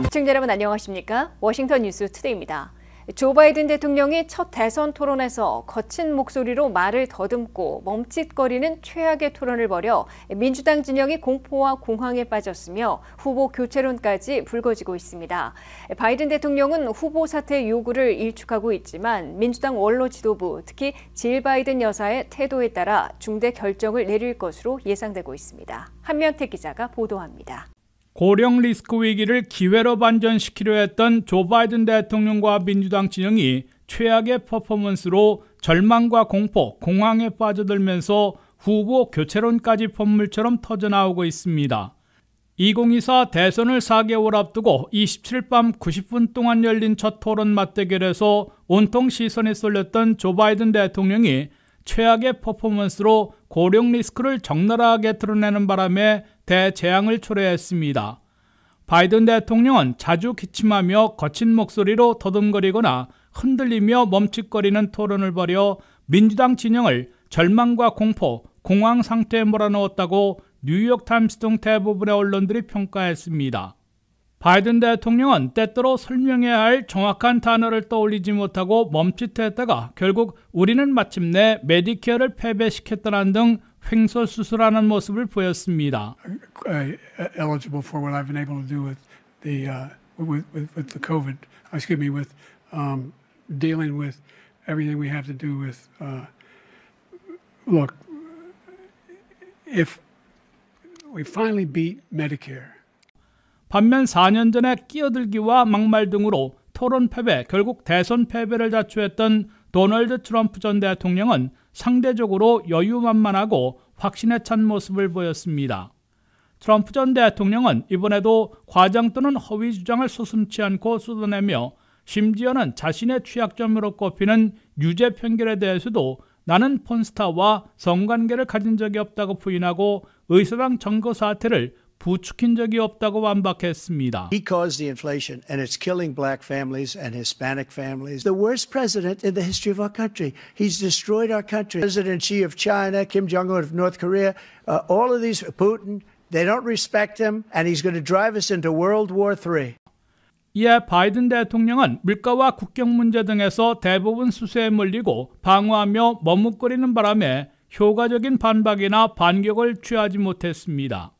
시청자 여러분 안녕하십니까? 워싱턴 뉴스 투데이입니다. 조 바이든 대통령이 첫 대선 토론에서 거친 목소리로 말을 더듬고 멈칫거리는 최악의 토론을 벌여 민주당 진영이 공포와 공황에 빠졌으며 후보 교체론까지 불거지고 있습니다. 바이든 대통령은 후보 사퇴 요구를 일축하고 있지만 민주당 원로 지도부, 특히 질 바이든 여사의 태도에 따라 중대 결정을 내릴 것으로 예상되고 있습니다. 한면태 기자가 보도합니다. 고령 리스크 위기를 기회로 반전시키려 했던 조 바이든 대통령과 민주당 진영이 최악의 퍼포먼스로 절망과 공포, 공황에 빠져들면서 후보 교체론까지 펌물처럼 터져나오고 있습니다. 2024 대선을 4개월 앞두고 27일 밤 90분 동안 열린 첫 토론 맞대결에서 온통 시선이 쏠렸던 조 바이든 대통령이 최악의 퍼포먼스로 고령 리스크를 적나라하게 드러내는 바람에 대재앙을 초래했습니다. 바이든 대통령은 자주 기침하며 거친 목소리로 더듬거리거나 흔들리며 멈칫거리는 토론을 벌여 민주당 진영을 절망과 공포, 공황 상태에 몰아넣었다고 뉴욕타임스 등 대부분의 언론들이 평가했습니다. 바이든 대통령은 때때로 설명해야 할 정확한 단어를 떠올리지 못하고 멈칫했다가 결국 우리는 마침내 메디케어를 패배시켰다는 등 횡설수설하는 모습을 보였습니다. Eligible for what I've been able to do with the COVID, with dealing with everything we have to do with. Look, if we finally beat Medicare. 반면 4년 전에 끼어들기와 막말 등으로 토론 패배, 결국 대선 패배를 자초했던 도널드 트럼프 전 대통령은 상대적으로 여유만만하고 확신에 찬 모습을 보였습니다. 트럼프 전 대통령은 이번에도 과장 또는 허위 주장을 서슴지 않고 쏟아내며 심지어는 자신의 취약점으로 꼽히는 유죄 편결에 대해서도 나는 폰스타와 성관계를 가진 적이 없다고 부인하고 의사당 점거 사태를 부추긴 적이 없다고 완박했습니다. He caused the inflation and it's killing black families and Hispanic families. The worst president in the history of our country. He's destroyed our country. President Xi of China, Kim Jong-un of North Korea, all of these, Putin, they don't respect him and he's going to drive us into World War III. 이에 바이든 대통령은 물가와 국경 문제 등에서 대부분 수세에 몰리고 방어하며 머뭇거리는 바람에 효과적인 반박이나 반격을 취하지 못했습니다.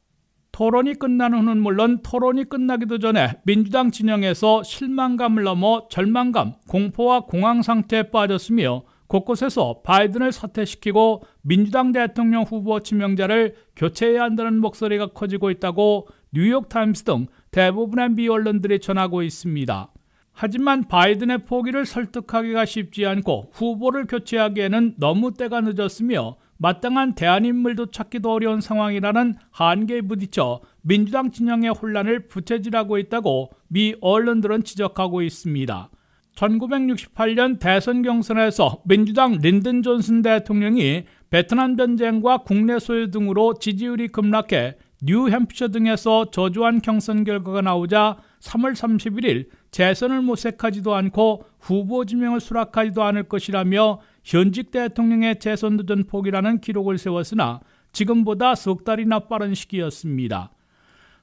토론이 끝난 후는 물론 토론이 끝나기도 전에 민주당 진영에서 실망감을 넘어 절망감, 공포와 공황 상태에 빠졌으며 곳곳에서 바이든을 사퇴시키고 민주당 대통령 후보 지명자를 교체해야 한다는 목소리가 커지고 있다고 뉴욕타임스 등 대부분의 미 언론들이 전하고 있습니다. 하지만 바이든의 포기를 설득하기가 쉽지 않고 후보를 교체하기에는 너무 때가 늦었으며 마땅한 대안인물도 찾기도 어려운 상황이라는 한계에 부딪혀 민주당 진영의 혼란을 부채질하고 있다고 미 언론들은 지적하고 있습니다. 1968년 대선 경선에서 민주당 린든 존슨 대통령이 베트남 전쟁과 국내 소유 등으로 지지율이 급락해 뉴햄프셔 등에서 저조한 경선 결과가 나오자 3월 31일 재선을 모색하지도 않고 후보 지명을 수락하지도 않을 것이라며 현직 대통령의 재선 도전 포기라는 기록을 세웠으나 지금보다 석 달이나 빠른 시기였습니다.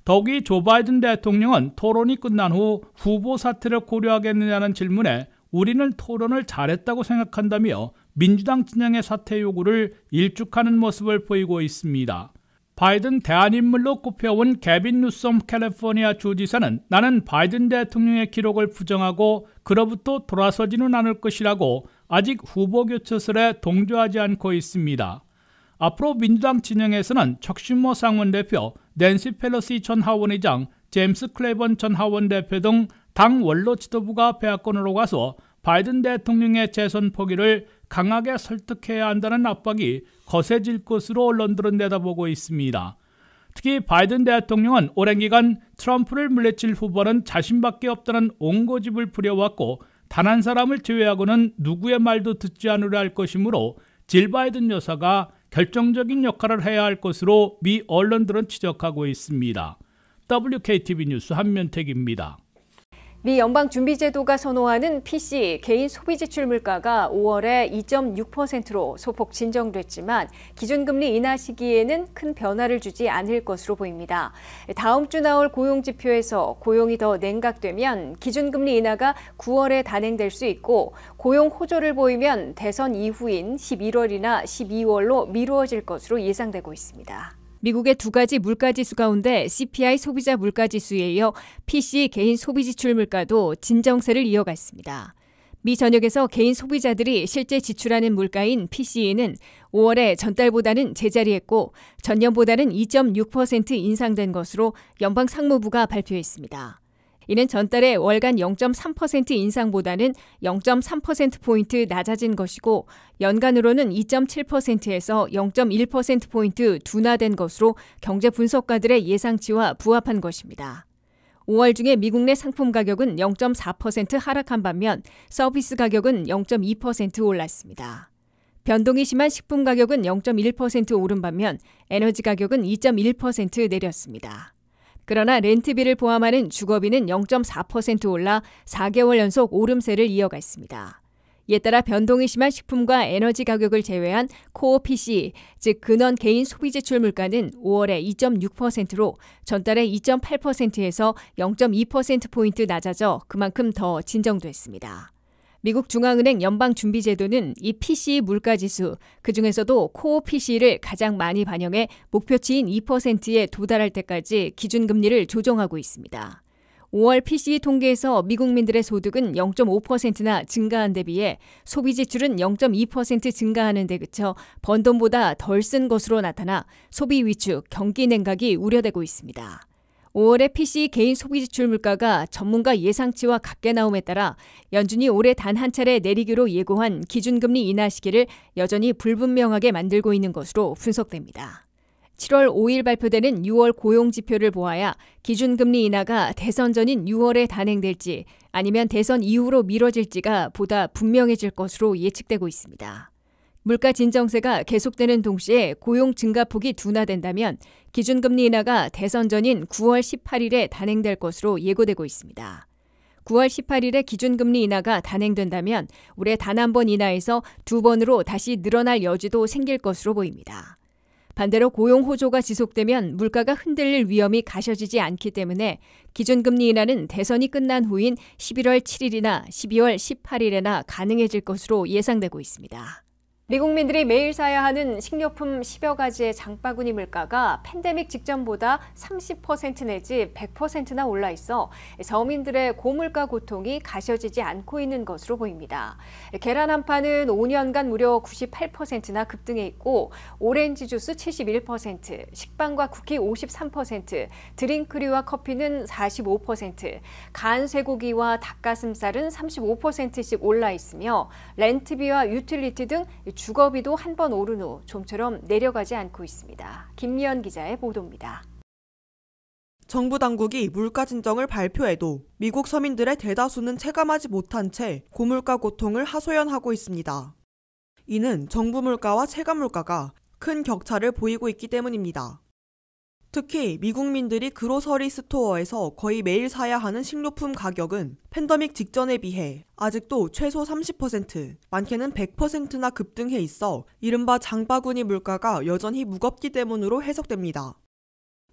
더욱이 조 바이든 대통령은 토론이 끝난 후 후보 사퇴를 고려하겠느냐는 질문에 우리는 토론을 잘했다고 생각한다며 민주당 진영의 사퇴 요구를 일축하는 모습을 보이고 있습니다. 바이든 대안인물로 꼽혀온 개빈 뉴섬 캘리포니아 주지사는 나는 바이든 대통령의 기록을 부정하고 그로부터 돌아서지는 않을 것이라고 아직 후보 교체설에 동조하지 않고 있습니다. 앞으로 민주당 진영에서는 척 슈머 상원 대표, 낸시 펠로시 전 하원의장, 제임스 클레이번 전 하원 대표 등 당 원로 지도부가 백악관으로 가서 바이든 대통령의 재선 포기를 강하게 설득해야 한다는 압박이 거세질 것으로 언론들은 내다보고 있습니다. 특히 바이든 대통령은 오랜 기간 트럼프를 물리칠 후보는 자신밖에 없다는 옹고집을 부려왔고 단 한 사람을 제외하고는 누구의 말도 듣지 않으려 할 것이므로 질 바이든 여사가 결정적인 역할을 해야 할 것으로 미 언론들은 지적하고 있습니다. WKTV 뉴스 한면택입니다. 미 연방준비제도가 선호하는 PC 개인 소비지출 물가가 5월에 2.6%로 소폭 진정됐지만 기준금리 인하 시기에는 큰 변화를 주지 않을 것으로 보입니다. 다음 주 나올 고용지표에서 고용이 더 냉각되면 기준금리 인하가 9월에 단행될 수 있고 고용 호조를 보이면 대선 이후인 11월이나 12월로 미루어질 것으로 예상되고 있습니다. 미국의 두 가지 물가지수 가운데 CPI 소비자 물가지수에 이어 PC 개인 소비지출 물가도 진정세를 이어갔습니다. 미 전역에서 개인 소비자들이 실제 지출하는 물가인 PCE는 5월에 전달보다는 제자리했고 전년보다는 2.6% 인상된 것으로 연방 상무부가 발표했습니다. 이는 전달의 월간 0.3% 인상보다는 0.3%포인트 낮아진 것이고 연간으로는 2.7%에서 0.1%포인트 둔화된 것으로 경제 분석가들의 예상치와 부합한 것입니다. 5월 중에 미국 내 상품 가격은 0.4% 하락한 반면 서비스 가격은 0.2% 올랐습니다. 변동이 심한 식품 가격은 0.1% 오른 반면 에너지 가격은 2.1% 내렸습니다. 그러나 렌트비를 포함하는 주거비는 0.4% 올라 4개월 연속 오름세를 이어갔습니다. 이에 따라 변동이 심한 식품과 에너지 가격을 제외한 코어 PC, 즉 근원 개인 소비지출 물가는 5월에 2.6%로 전달의 2.8%에서 0.2%포인트 낮아져 그만큼 더 진정됐습니다. 미국 중앙은행 연방준비제도는 이 PCE 물가지수, 그중에서도 코어 PCE를 가장 많이 반영해 목표치인 2%에 도달할 때까지 기준금리를 조정하고 있습니다. 5월 PCE 통계에서 미국민들의 소득은 0.5%나 증가한 데 비해 소비 지출은 0.2% 증가하는 데 그쳐 번 돈보다 덜 쓴 것으로 나타나 소비 위축, 경기 냉각이 우려되고 있습니다. 5월의 PC 개인 소비지출 물가가 전문가 예상치와 같게 나옴에 따라 연준이 올해 단 한 차례 내리기로 예고한 기준금리 인하 시기를 여전히 불분명하게 만들고 있는 것으로 분석됩니다. 7월 5일 발표되는 6월 고용지표를 보아야 기준금리 인하가 대선 전인 6월에 단행될지 아니면 대선 이후로 미뤄질지가 보다 분명해질 것으로 예측되고 있습니다. 물가 진정세가 계속되는 동시에 고용 증가폭이 둔화된다면 기준금리 인하가 대선 전인 9월 18일에 단행될 것으로 예고되고 있습니다. 9월 18일에 기준금리 인하가 단행된다면 올해 단 한 번 인하에서 두 번으로 다시 늘어날 여지도 생길 것으로 보입니다. 반대로 고용 호조가 지속되면 물가가 흔들릴 위험이 가셔지지 않기 때문에 기준금리 인하는 대선이 끝난 후인 11월 7일이나 12월 18일에나 가능해질 것으로 예상되고 있습니다. 미국민들이 매일 사야 하는 식료품 10여 가지의 장바구니 물가가 팬데믹 직전보다 30% 내지 100%나 올라 있어 서민들의 고물가 고통이 가셔지지 않고 있는 것으로 보입니다. 계란 한 판은 5년간 무려 98%나 급등해 있고 오렌지 주스 71%, 식빵과 쿠키 53%, 드링크류와 커피는 45%, 간 쇠고기와 닭가슴살은 35%씩 올라 있으며 렌트비와 유틸리티 등 주거비도 한 번 오른 후 좀처럼 내려가지 않고 있습니다. 김미연 기자의 보도입니다. 정부 당국이 물가 진정을 발표해도 미국 서민들의 대다수는 체감하지 못한 채 고물가 고통을 하소연하고 있습니다. 이는 정부 물가와 체감 물가가 큰 격차를 보이고 있기 때문입니다. 특히 미국민들이 그로서리 스토어에서 거의 매일 사야 하는 식료품 가격은 팬데믹 직전에 비해 아직도 최소 30%, 많게는 100%나 급등해 있어 이른바 장바구니 물가가 여전히 무겁기 때문으로 해석됩니다.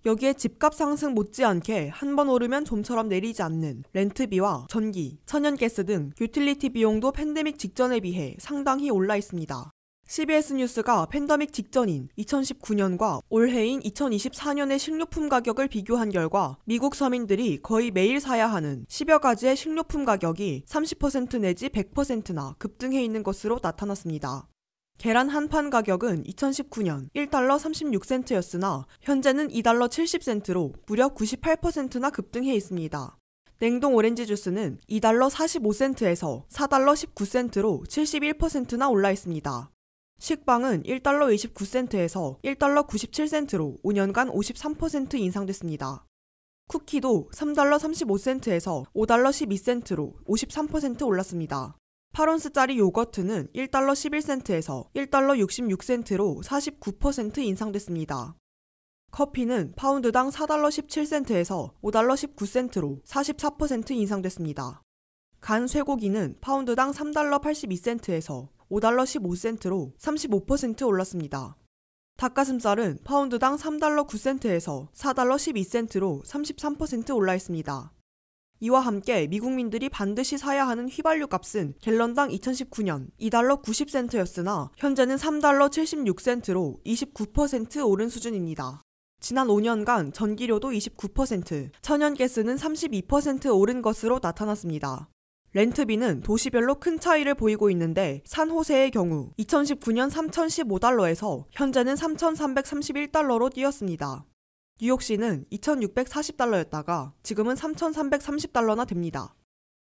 여기에 집값 상승 못지않게 한 번 오르면 좀처럼 내리지 않는 렌트비와 전기, 천연가스 등 유틸리티 비용도 팬데믹 직전에 비해 상당히 올라 있습니다. CBS 뉴스가 팬데믹 직전인 2019년과 올해인 2024년의 식료품 가격을 비교한 결과 미국 서민들이 거의 매일 사야 하는 10여 가지의 식료품 가격이 30% 내지 100%나 급등해 있는 것으로 나타났습니다. 계란 한 판 가격은 2019년 1달러 36센트였으나 현재는 2달러 70센트로 무려 98%나 급등해 있습니다. 냉동 오렌지 주스는 2달러 45센트에서 4달러 19센트로 71%나 올라 있습니다. 식빵은 1달러 29센트에서 1달러 97센트로 5년간 53% 인상됐습니다. 쿠키도 3달러 35센트에서 5달러 12센트로 53% 올랐습니다. 8온스짜리 요거트는 1달러 11센트에서 1달러 66센트로 49% 인상됐습니다. 커피는 파운드당 4달러 17센트에서 5달러 19센트로 44% 인상됐습니다. 간 쇠고기는 파운드당 3달러 82센트에서 5달러 15센트로 35% 올랐습니다. 닭가슴살은 파운드당 3달러 9센트에서 4달러 12센트로 33% 올라 있습니다. 이와 함께 미국민들이 반드시 사야 하는 휘발유 값은 갤런당 2019년 2달러 90센트였으나 현재는 3달러 76센트로 29% 오른 수준입니다. 지난 5년간 전기료도 29%, 천연가스는 32% 오른 것으로 나타났습니다. 렌트비는 도시별로 큰 차이를 보이고 있는데 산호세의 경우 2019년 3,015달러에서 현재는 3,331달러로 뛰었습니다. 뉴욕시는 2,640달러였다가 지금은 3,330달러나 됩니다.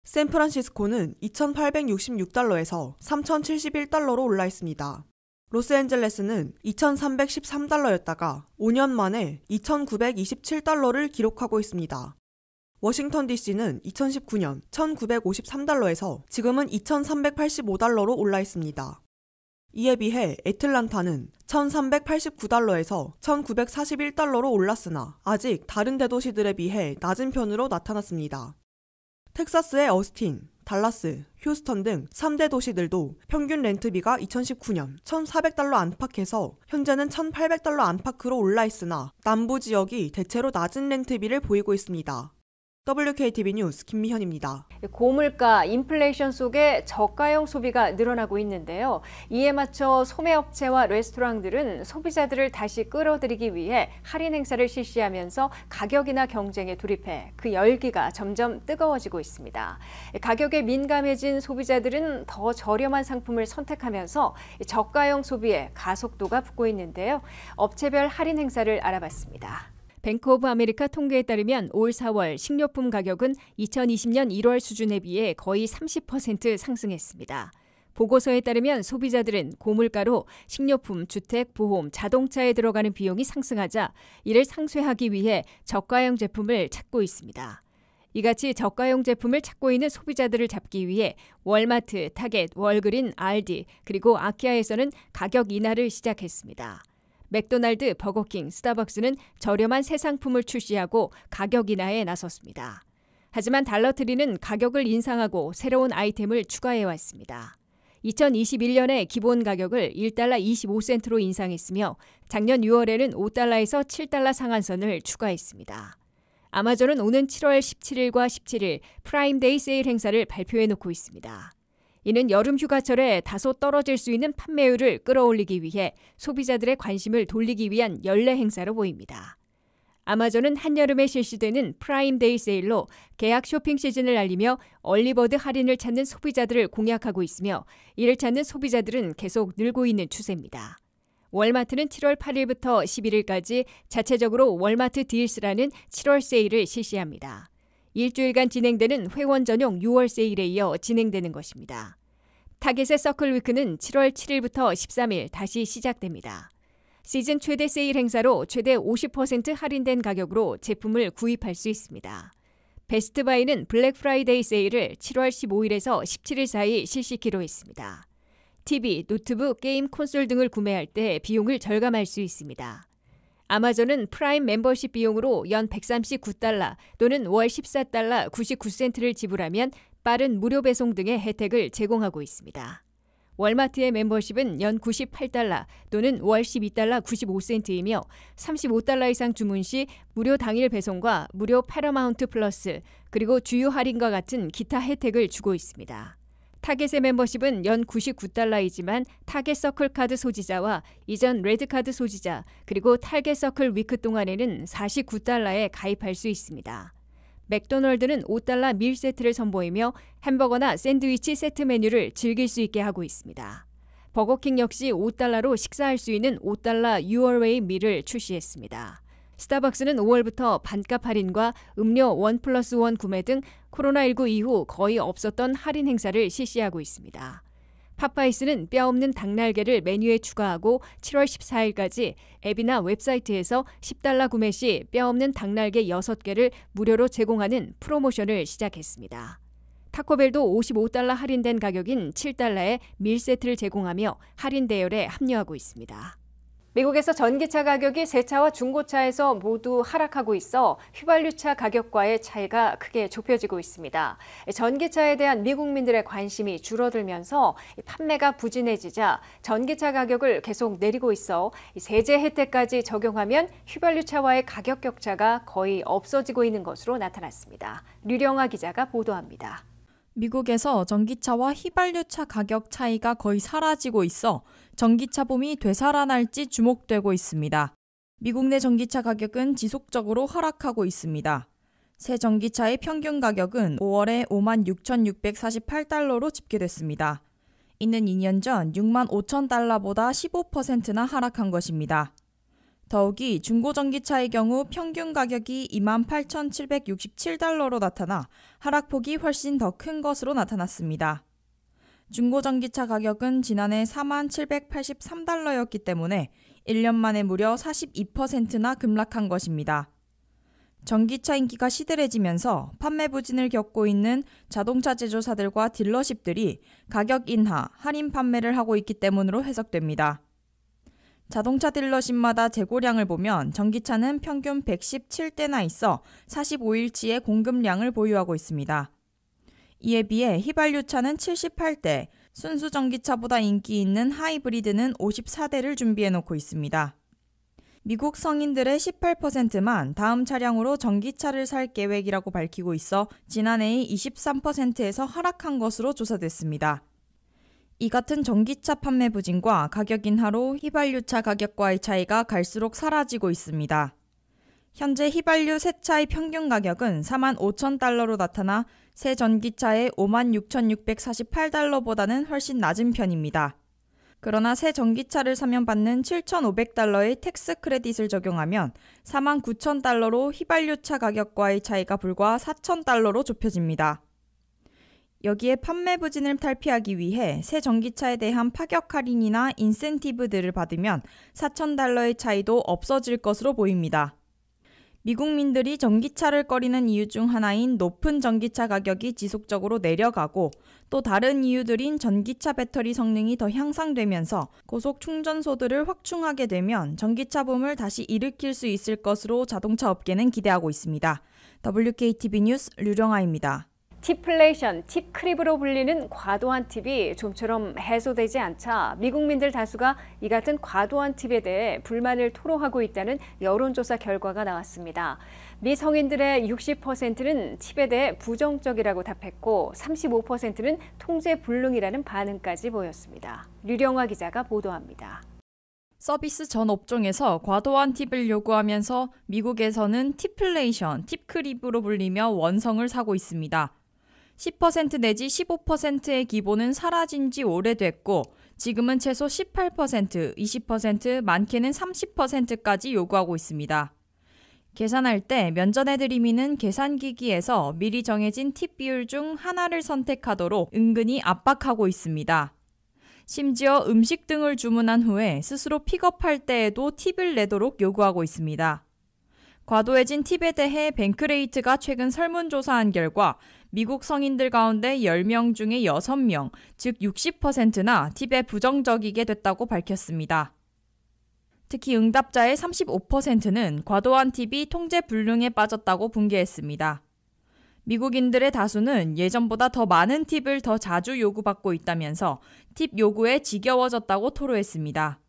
샌프란시스코는 2,866달러에서 3,071달러로 올라 있습니다. 로스앤젤레스는 2,313달러였다가 5년 만에 2,927달러를 기록하고 있습니다. 워싱턴 DC는 2019년 1,953달러에서 지금은 2,385달러로 올라 있습니다. 이에 비해 애틀란타는 1,389달러에서 1,941달러로 올랐으나 아직 다른 대도시들에 비해 낮은 편으로 나타났습니다. 텍사스의 어스틴, 달라스, 휴스턴 등 3대 도시들도 평균 렌트비가 2019년 1,400달러 안팎에서 현재는 1,800달러 안팎으로 올라 있으나 남부 지역이 대체로 낮은 렌트비를 보이고 있습니다. WKTV 뉴스 김미현입니다. 고물가, 인플레이션 속에 저가형 소비가 늘어나고 있는데요. 이에 맞춰 소매업체와 레스토랑들은 소비자들을 다시 끌어들이기 위해 할인 행사를 실시하면서 가격이나 경쟁에 돌입해 그 열기가 점점 뜨거워지고 있습니다. 가격에 민감해진 소비자들은 더 저렴한 상품을 선택하면서 저가형 소비에 가속도가 붙고 있는데요. 업체별 할인 행사를 알아봤습니다. 뱅크 오브 아메리카 통계에 따르면 올 4월 식료품 가격은 2020년 1월 수준에 비해 거의 30% 상승했습니다. 보고서에 따르면 소비자들은 고물가로 식료품, 주택, 보험, 자동차에 들어가는 비용이 상승하자 이를 상쇄하기 위해 저가형 제품을 찾고 있습니다. 이같이 저가형 제품을 찾고 있는 소비자들을 잡기 위해 월마트, 타겟, 월그린, 알디, 그리고 아키아에서는 가격 인하를 시작했습니다. 맥도날드, 버거킹, 스타벅스는 저렴한 새 상품을 출시하고 가격 인하에 나섰습니다. 하지만 달러트리는 가격을 인상하고 새로운 아이템을 추가해왔습니다. 2021년에 기본 가격을 1달러 25센트로 인상했으며 작년 6월에는 5달러에서 7달러 상한선을 추가했습니다. 아마존은 오는 7월 17일과 17일 프라임데이 세일 행사를 발표해놓고 있습니다. 이는 여름 휴가철에 다소 떨어질 수 있는 판매율을 끌어올리기 위해 소비자들의 관심을 돌리기 위한 연례 행사로 보입니다. 아마존은 한여름에 실시되는 프라임데이 세일로 계약 쇼핑 시즌을 알리며 얼리버드 할인을 찾는 소비자들을 공략하고 있으며 이를 찾는 소비자들은 계속 늘고 있는 추세입니다. 월마트는 7월 8일부터 11일까지 자체적으로 월마트 딜스라는 7월 세일을 실시합니다. 일주일간 진행되는 회원 전용 6월 세일에 이어 진행되는 것입니다. 타겟의 서클 위크는 7월 7일부터 13일 다시 시작됩니다. 시즌 최대 세일 행사로 최대 50% 할인된 가격으로 제품을 구입할 수 있습니다. 베스트바이는 블랙 프라이데이 세일을 7월 15일에서 17일 사이 실시키로 했습니다. TV, 노트북, 게임, 콘솔 등을 구매할 때 비용을 절감할 수 있습니다. 아마존은 프라임 멤버십 비용으로 연 139달러 또는 월 14달러 99센트를 지불하면 빠른 무료 배송 등의 혜택을 제공하고 있습니다. 월마트의 멤버십은 연 98달러 또는 월 12달러 95센트이며 35달러 이상 주문 시 무료 당일 배송과 무료 패러마운트 플러스 그리고 주요 할인과 같은 기타 혜택을 주고 있습니다. 타겟의 멤버십은 연 99달러이지만 타겟 서클 카드 소지자와 이전 레드카드 소지자 그리고 타겟 서클 위크 동안에는 49달러에 가입할 수 있습니다. 맥도널드는 5달러 밀 세트를 선보이며 햄버거나 샌드위치 세트 메뉴를 즐길 수 있게 하고 있습니다. 버거킹 역시 5달러로 식사할 수 있는 5달러 유어웨이 밀을 출시했습니다. 스타벅스는 5월부터 반값 할인과 음료 1+1 구매 등 코로나19 이후 거의 없었던 할인 행사를 실시하고 있습니다. 파파이스는 뼈 없는 닭날개를 메뉴에 추가하고 7월 14일까지 앱이나 웹사이트에서 10달러 구매 시 뼈 없는 닭날개 6개를 무료로 제공하는 프로모션을 시작했습니다. 타코벨도 55달러 할인된 가격인 7달러에 밀 세트를 제공하며 할인 대열에 합류하고 있습니다. 미국에서 전기차 가격이 새차와 중고차에서 모두 하락하고 있어 휘발유차 가격과의 차이가 크게 좁혀지고 있습니다. 전기차에 대한 미국민들의 관심이 줄어들면서 판매가 부진해지자 전기차 가격을 계속 내리고 있어 세제 혜택까지 적용하면 휘발유차와의 가격 격차가 거의 없어지고 있는 것으로 나타났습니다. 류령아 기자가 보도합니다. 미국에서 전기차와 휘발유차 가격 차이가 거의 사라지고 있어 전기차 붐이 되살아날지 주목되고 있습니다. 미국 내 전기차 가격은 지속적으로 하락하고 있습니다. 새 전기차의 평균 가격은 5월에 56,648달러로 집계됐습니다. 이는 2년 전 65,000달러보다 15%나 하락한 것입니다. 더욱이 중고 전기차의 경우 평균 가격이 28,767달러로 나타나 하락폭이 훨씬 더 큰 것으로 나타났습니다. 중고 전기차 가격은 지난해 4783달러였기 때문에 1년 만에 무려 42%나 급락한 것입니다. 전기차 인기가 시들해지면서 판매 부진을 겪고 있는 자동차 제조사들과 딜러십들이 가격 인하, 할인 판매를 하고 있기 때문으로 해석됩니다. 자동차 딜러십마다 재고량을 보면 전기차는 평균 117대나 있어 45일치의 공급량을 보유하고 있습니다. 이에 비해 휘발유차는 78대, 순수 전기차보다 인기 있는 하이브리드는 54대를 준비해 놓고 있습니다. 미국 성인들의 18%만 다음 차량으로 전기차를 살 계획이라고 밝히고 있어 지난해의 23%에서 하락한 것으로 조사됐습니다. 이 같은 전기차 판매 부진과 가격 인하로 휘발유차 가격과의 차이가 갈수록 사라지고 있습니다. 현재 휘발유 새 차의 평균 가격은 45,000달러로 나타나 새 전기차의 56,648달러보다는 훨씬 낮은 편입니다. 그러나 새 전기차를 사면 받는 7,500달러의 텍스 크레딧을 적용하면 49,000달러로 휘발유차 가격과의 차이가 불과 4,000달러로 좁혀집니다. 여기에 판매 부진을 탈피하기 위해 새 전기차에 대한 파격 할인이나 인센티브들을 받으면 4,000달러의 차이도 없어질 것으로 보입니다. 미국민들이 전기차를 꺼리는 이유 중 하나인 높은 전기차 가격이 지속적으로 내려가고 또 다른 이유들인 전기차 배터리 성능이 더 향상되면서 고속 충전소들을 확충하게 되면 전기차 붐을 다시 일으킬 수 있을 것으로 자동차 업계는 기대하고 있습니다. WKTV 뉴스 류령아입니다. 팁플레이션, 팁크립으로 불리는 과도한 팁이 좀처럼 해소되지 않자 미국민들 다수가 이 같은 과도한 팁에 대해 불만을 토로하고 있다는 여론조사 결과가 나왔습니다. 미 성인들의 60%는 팁에 대해 부정적이라고 답했고 35%는 통제불능이라는 반응까지 보였습니다. 류령아 기자가 보도합니다. 서비스 전 업종에서 과도한 팁을 요구하면서 미국에서는 팁플레이션, 팁크립으로 불리며 원성을 사고 있습니다. 10% 내지 15%의 기본은 사라진 지 오래됐고 지금은 최소 18%, 20%, 많게는 30%까지 요구하고 있습니다. 계산할 때 면전에 들이미는 계산기기에서 미리 정해진 팁 비율 중 하나를 선택하도록 은근히 압박하고 있습니다. 심지어 음식 등을 주문한 후에 스스로 픽업할 때에도 팁을 내도록 요구하고 있습니다. 과도해진 팁에 대해 뱅크레이트가 최근 설문조사한 결과 미국 성인들 가운데 10명 중에 6명, 즉 60%나 팁에 부정적이게 됐다고 밝혔습니다. 특히 응답자의 35%는 과도한 팁이 통제불능에 빠졌다고 분개했습니다. 미국인들의 다수는 예전보다 더 많은 팁을 더 자주 요구받고 있다면서 팁 요구에 지겨워졌다고 토로했습니다.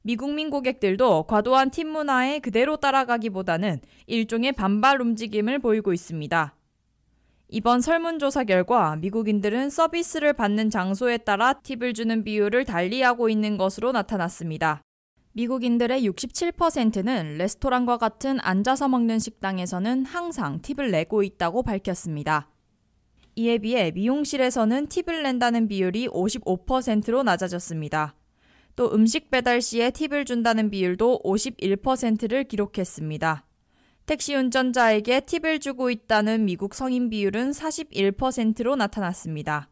미국민 고객들도 과도한 팁 문화에 그대로 따라가기보다는 일종의 반발 움직임을 보이고 있습니다. 이번 설문조사 결과 미국인들은 서비스를 받는 장소에 따라 팁을 주는 비율을 달리하고 있는 것으로 나타났습니다. 미국인들의 67%는 레스토랑과 같은 앉아서 먹는 식당에서는 항상 팁을 내고 있다고 밝혔습니다. 이에 비해 미용실에서는 팁을 낸다는 비율이 55%로 낮아졌습니다. 또 음식 배달 시에 팁을 준다는 비율도 51%를 기록했습니다. 택시 운전자에게 팁을 주고 있다는 미국 성인 비율은 41%로 나타났습니다.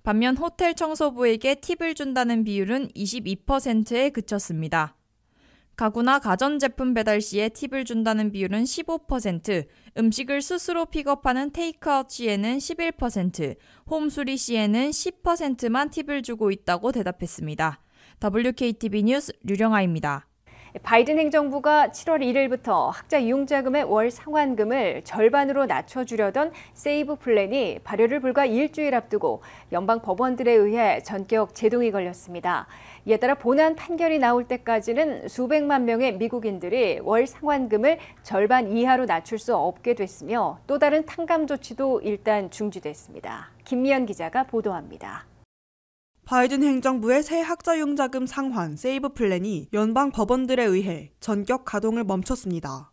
반면 호텔 청소부에게 팁을 준다는 비율은 22%에 그쳤습니다. 가구나 가전제품 배달 시에 팁을 준다는 비율은 15%, 음식을 스스로 픽업하는 테이크아웃 시에는 11%, 홈 수리 시에는 10%만 팁을 주고 있다고 대답했습니다. WKTV 뉴스 류령아입니다. 바이든 행정부가 7월 1일부터 학자 유용자금의 월 상환금을 절반으로 낮춰주려던 세이브 플랜이 발효를 불과 일주일 앞두고 연방 법원들에 의해 전격 제동이 걸렸습니다. 이에 따라 본안 판결이 나올 때까지는 수백만 명의 미국인들이 월 상환금을 절반 이하로 낮출 수 없게 됐으며 또 다른 탕감 조치도 일단 중지됐습니다. 김미연 기자가 보도합니다. 바이든 행정부의 새 학자융자금 상환 세이브 플랜이 연방 법원들에 의해 전격 가동을 멈췄습니다.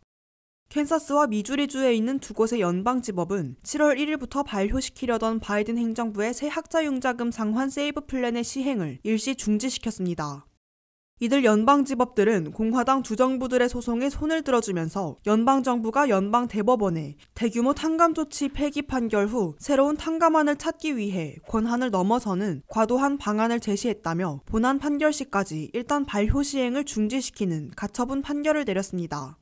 캔사스와 미주리주에 있는 두 곳의 연방지법은 7월 1일부터 발효시키려던 바이든 행정부의 새 학자융자금 상환 세이브 플랜의 시행을 일시 중지시켰습니다. 이들 연방지법들은 공화당 두 정부들의 소송에 손을 들어주면서 연방정부가 연방대법원에 대규모 탕감 조치 폐기 판결 후 새로운 탕감안을 찾기 위해 권한을 넘어서는 과도한 방안을 제시했다며 본안 판결 시까지 일단 발효 시행을 중지시키는 가처분 판결을 내렸습니다.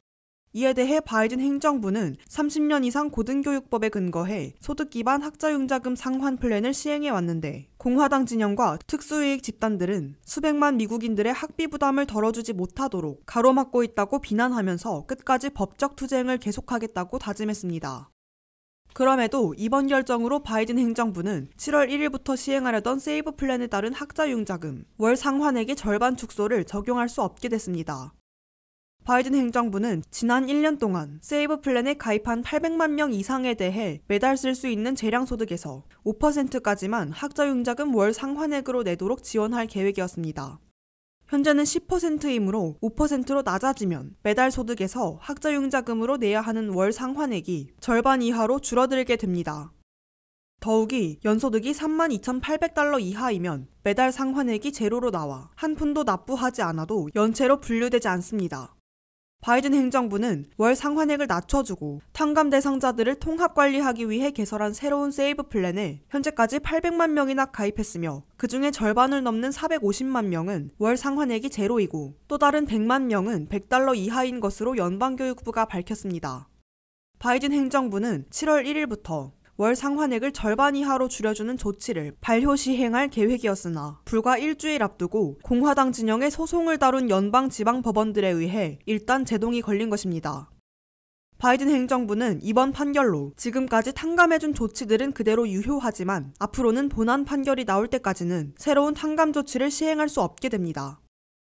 이에 대해 바이든 행정부는 30년 이상 고등교육법에 근거해 소득 기반 학자융자금 상환 플랜을 시행해 왔는데 공화당 진영과 특수이익 집단들은 수백만 미국인들의 학비 부담을 덜어주지 못하도록 가로막고 있다고 비난하면서 끝까지 법적 투쟁을 계속하겠다고 다짐했습니다. 그럼에도 이번 결정으로 바이든 행정부는 7월 1일부터 시행하려던 세이브 플랜에 따른 학자융자금 월 상환액의 절반 축소를 적용할 수 없게 됐습니다. 바이든 행정부는 지난 1년 동안 세이브 플랜에 가입한 800만 명 이상에 대해 매달 쓸 수 있는 재량소득에서 5%까지만 학자융자금 월 상환액으로 내도록 지원할 계획이었습니다. 현재는 10%이므로 5%로 낮아지면 매달 소득에서 학자융자금으로 내야 하는 월 상환액이 절반 이하로 줄어들게 됩니다. 더욱이 연소득이 32,800달러 이하이면 매달 상환액이 제로로 나와 한 푼도 납부하지 않아도 연체로 분류되지 않습니다. 바이든 행정부는 월 상환액을 낮춰주고 탕감 대상자들을 통합 관리하기 위해 개설한 새로운 세이브 플랜에 현재까지 800만 명이나 가입했으며 그중에 절반을 넘는 450만 명은 월 상환액이 제로이고 또 다른 100만 명은 100달러 이하인 것으로 연방교육부가 밝혔습니다. 바이든 행정부는 7월 1일부터 월 상환액을 절반 이하로 줄여주는 조치를 발효 시행할 계획이었으나 불과 일주일 앞두고 공화당 진영의 소송을 다룬 연방 지방 법원들에 의해 일단 제동이 걸린 것입니다. 바이든 행정부는 이번 판결로 지금까지 탕감해준 조치들은 그대로 유효하지만 앞으로는 본안 판결이 나올 때까지는 새로운 탕감 조치를 시행할 수 없게 됩니다.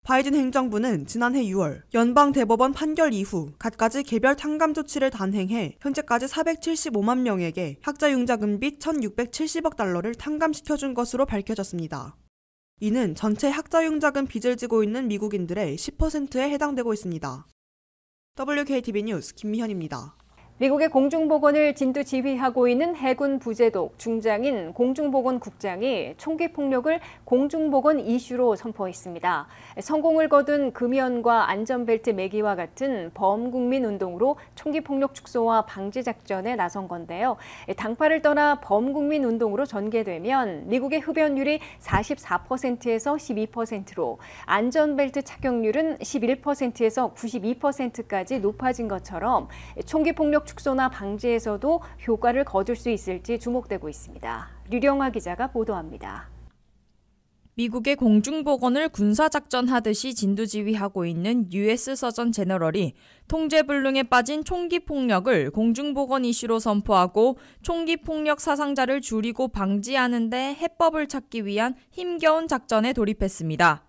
바이든 행정부는 지난해 6월 연방대법원 판결 이후 갖가지 개별 탕감 조치를 단행해 현재까지 475만 명에게 학자융자금빚 1,670억 달러를 탕감시켜준 것으로 밝혀졌습니다. 이는 전체 학자융자금 빚을 지고 있는 미국인들의 10%에 해당되고 있습니다. WKTV 뉴스 김미현입니다. 미국의 공중보건을 진두지휘하고 있는 해군 부제독 중장인 공중보건국장이 총기 폭력을 공중보건 이슈로 선포했습니다. 성공을 거둔 금연과 안전벨트 매기와 같은 범국민 운동으로 총기 폭력 축소와 방지 작전에 나선 건데요. 당파를 떠나 범국민 운동으로 전개되면 미국의 흡연율이 44%에서 12%로 안전벨트 착용률은 11%에서 92%까지 높아진 것처럼 총기 폭력 축소나 방지에서도 효과를 거둘 수 있을지 주목되고 있습니다. 류령아 기자가 보도합니다. 미국의 공중보건을 군사작전하듯이 진두지휘하고 있는 US 서전 제너럴이 통제불능에 빠진 총기 폭력을 공중보건 이슈로 선포하고 총기 폭력 사상자를 줄이고 방지하는 데 해법을 찾기 위한 힘겨운 작전에 돌입했습니다.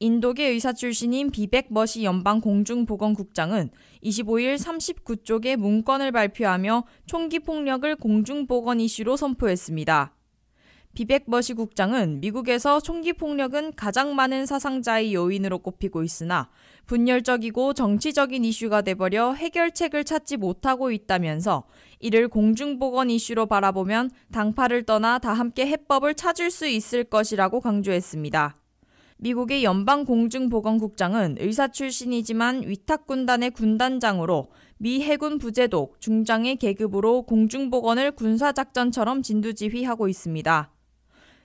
인도계 의사 출신인 비백 머시 연방 공중보건국장은 25일 39쪽의 문건을 발표하며 총기 폭력을 공중보건 이슈로 선포했습니다. 비백 머시 국장은 미국에서 총기 폭력은 가장 많은 사상자의 요인으로 꼽히고 있으나 분열적이고 정치적인 이슈가 돼버려 해결책을 찾지 못하고 있다면서 이를 공중보건 이슈로 바라보면 당파를 떠나 다 함께 해법을 찾을 수 있을 것이라고 강조했습니다. 미국의 연방공중보건국장은 의사 출신이지만 위탁군단의 군단장으로 미 해군 부제독 중장의 계급으로 공중보건을 군사작전처럼 진두지휘하고 있습니다.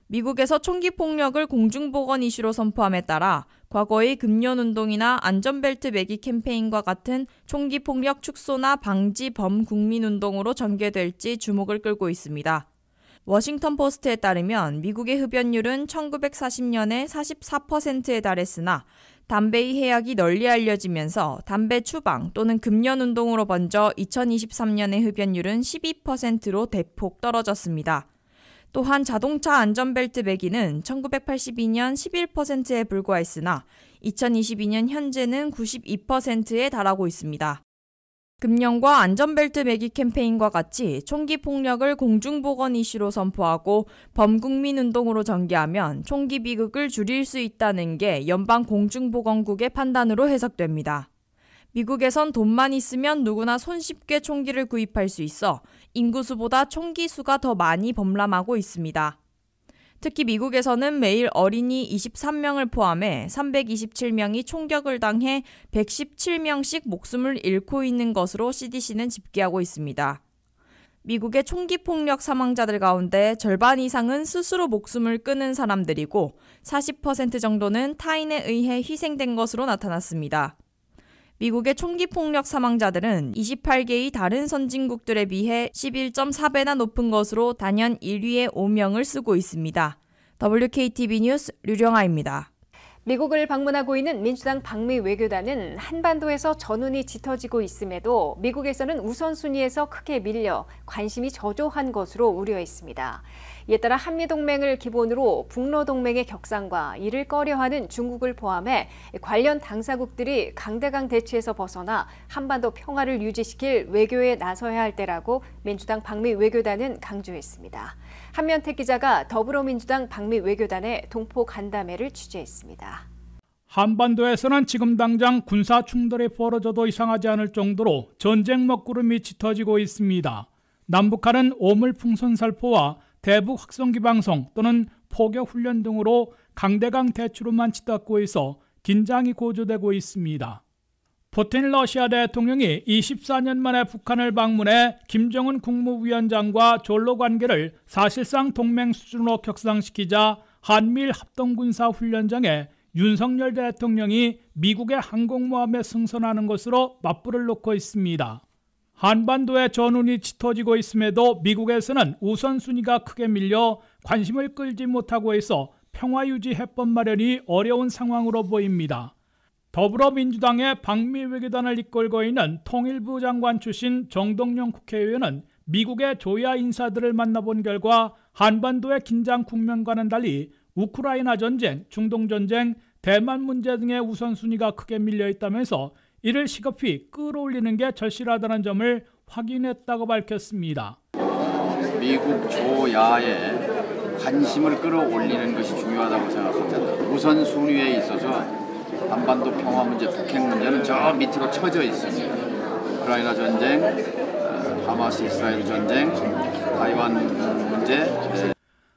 미국에서 총기 폭력을 공중보건 이슈로 선포함에 따라 과거의 금연운동이나 안전벨트 매기 캠페인과 같은 총기 폭력 축소나 방지 범국민운동으로 전개될지 주목을 끌고 있습니다. 워싱턴 포스트에 따르면 미국의 흡연율은 1940년에 44%에 달했으나 담배의 해악이 널리 알려지면서 담배 추방 또는 금연 운동으로 번져 2023년의 흡연율은 12%로 대폭 떨어졌습니다. 또한 자동차 안전벨트 매기는 1982년 11%에 불과했으나 2022년 현재는 92%에 달하고 있습니다. 금연과 안전벨트 매기 캠페인과 같이 총기 폭력을 공중보건 이슈로 선포하고 범국민 운동으로 전개하면 총기 비극을 줄일 수 있다는 게 연방 공중보건국의 판단으로 해석됩니다. 미국에선 돈만 있으면 누구나 손쉽게 총기를 구입할 수 있어 인구수보다 총기 수가 더 많이 범람하고 있습니다. 특히 미국에서는 매일 어린이 23명을 포함해 327명이 총격을 당해 117명씩 목숨을 잃고 있는 것으로 CDC는 집계하고 있습니다. 미국의 총기 폭력 사망자들 가운데 절반 이상은 스스로 목숨을 끊은 사람들이고 40% 정도는 타인에 의해 희생된 것으로 나타났습니다. 미국의 총기 폭력 사망자들은 28개의 다른 선진국들에 비해 11.4배나 높은 것으로 단연 1위의 오명을 쓰고 있습니다. WKTV 뉴스 류령아입니다. 미국을 방문하고 있는 민주당 방미 외교단은 한반도에서 전운이 짙어지고 있음에도 미국에서는 우선순위에서 크게 밀려 관심이 저조한 것으로 우려했습니다. 이에 따라 한미동맹을 기본으로 북러동맹의 격상과 이를 꺼려하는 중국을 포함해 관련 당사국들이 강대강 대치에서 벗어나 한반도 평화를 유지시킬 외교에 나서야 할 때라고 민주당 방미 외교단은 강조했습니다. 한면택 기자가 더불어민주당 방미 외교단의 동포 간담회를 취재했습니다. 한반도에서는 지금 당장 군사 충돌이 벌어져도 이상하지 않을 정도로 전쟁 먹구름이 짙어지고 있습니다. 남북한은 오물풍선 살포와 대북 확성기 방송 또는 포격 훈련 등으로 강대강 대치로만 치닫고 있어 긴장이 고조되고 있습니다. 푸틴 러시아 대통령이 24년 만에 북한을 방문해 김정은 국무위원장과 졸로 관계를 사실상 동맹 수준으로 격상시키자 한미일 합동군사훈련장에 윤석열 대통령이 미국의 항공모함에 승선하는 것으로 맞불을 놓고 있습니다. 한반도의 전운이 짙어지고 있음에도 미국에서는 우선순위가 크게 밀려 관심을 끌지 못하고 있어 평화유지 해법 마련이 어려운 상황으로 보입니다. 더불어민주당의 방미 외교단을 이끌고 있는 통일부 장관 출신 정동영 국회의원은 미국의 조야 인사들을 만나본 결과 한반도의 긴장 국면과는 달리 우크라이나 전쟁, 중동 전쟁, 대만 문제 등의 우선순위가 크게 밀려있다면서 이를 시급히 끌어올리는 게 절실하다는 점을 확인했다고 밝혔습니다. 미국 조야에 관심을 끌어올리는 것이 중요하다고 생각합니다. 우선순위에 있어서 한반도 평화 문제, 북핵 문제는 저 밑으로 처져 있습니다. 우크라이나 전쟁, 하마스 이스라엘 전쟁, 타이완 문제.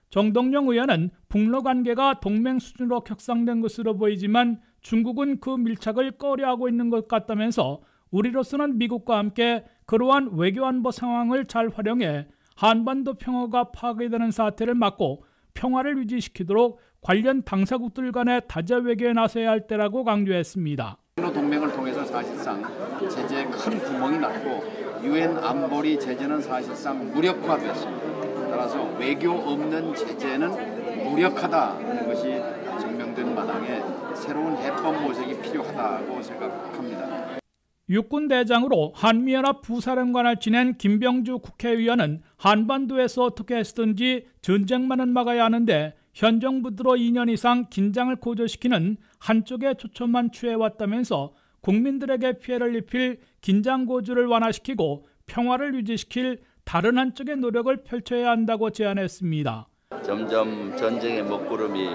정동영 의원은 북러 관계가 동맹 수준으로 격상된 것으로 보이지만 중국은 그 밀착을 꺼려하고 있는 것 같다면서 우리로서는 미국과 함께 그러한 외교안보 상황을 잘 활용해 한반도 평화가 파괴되는 사태를 막고 평화를 유지시키도록 관련 당사국들 간의 다자 외교에 나서야 할 때라고 강조했습니다. 동맹을 통해서 사실상 제재에 큰 구멍이 났고 유엔 안보리 제재는 사실상 무력화됐습니다. 따라서 외교 없는 제재는 무력하다는 것이 증명된 마당에 새로운 해법 모색이 필요하다고 생각합니다. 육군대장으로 한미연합 부사령관을 지낸 김병주 국회의원은 한반도에서 어떻게 해서든지 전쟁만은 막아야 하는데 현 정부 들어 2년 이상 긴장을 고조시키는 한쪽에 초점만 취해왔다면서 국민들에게 피해를 입힐 긴장 고조를 완화시키고 평화를 유지시킬 다른 한쪽의 노력을 펼쳐야 한다고 제안했습니다. 점점 전쟁의 먹구름이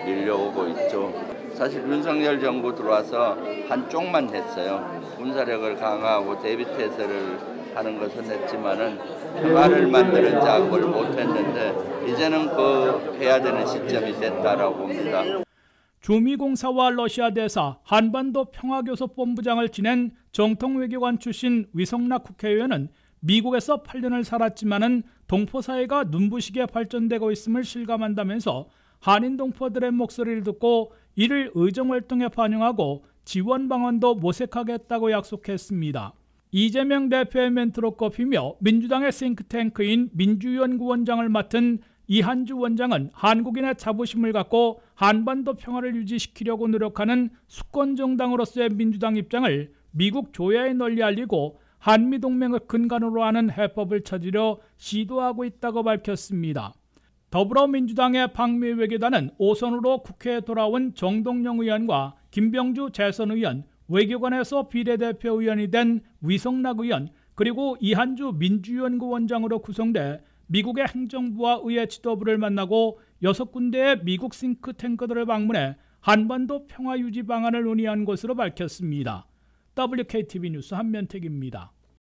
밀려오고 있죠. 사실 윤석열 정부 들어와서 한쪽만 했어요. 군사력을 강화하고 대비태세를 하는 것은 했지만은 평화를 만드는 작업을 못했는데 이제는 그 해야 되는 시점이 됐다라고 봅니다. 주미공사와 러시아 대사, 한반도 평화교섭본부장을 지낸 정통외교관 출신 위성락 국회의원은 미국에서 8년을 살았지만은 동포 사회가 눈부시게 발전되고 있음을 실감한다면서 한인 동포들의 목소리를 듣고 이를 의정활동에 반영하고 지원 방안도 모색하겠다고 약속했습니다. 이재명 대표의 멘트로 꼽히며 민주당의 싱크탱크인 민주연구원장을 맡은 이한주 원장은 한국인의 자부심을 갖고 한반도 평화를 유지시키려고 노력하는 수권정당으로서의 민주당 입장을 미국 조야에 널리 알리고 한미동맹을 근간으로 하는 해법을 찾으려 시도하고 있다고 밝혔습니다. 더불어민주당의 박미 외교단은 오선으로 국회에 돌아온 정동영 의원과 김병주 재선 의원, 외교관에서 비례대표 의원이 된 위성락 의원, 그리고 이한주 민주연구원장으로 구성돼 미국의 행정부와 의회 지도부를 만나고 6군데의 미국 싱크탱크들을 방문해 한반도 평화 유지 방안을 논의한 것으로 밝혔습니다. WKTV 뉴스 한면택입니다.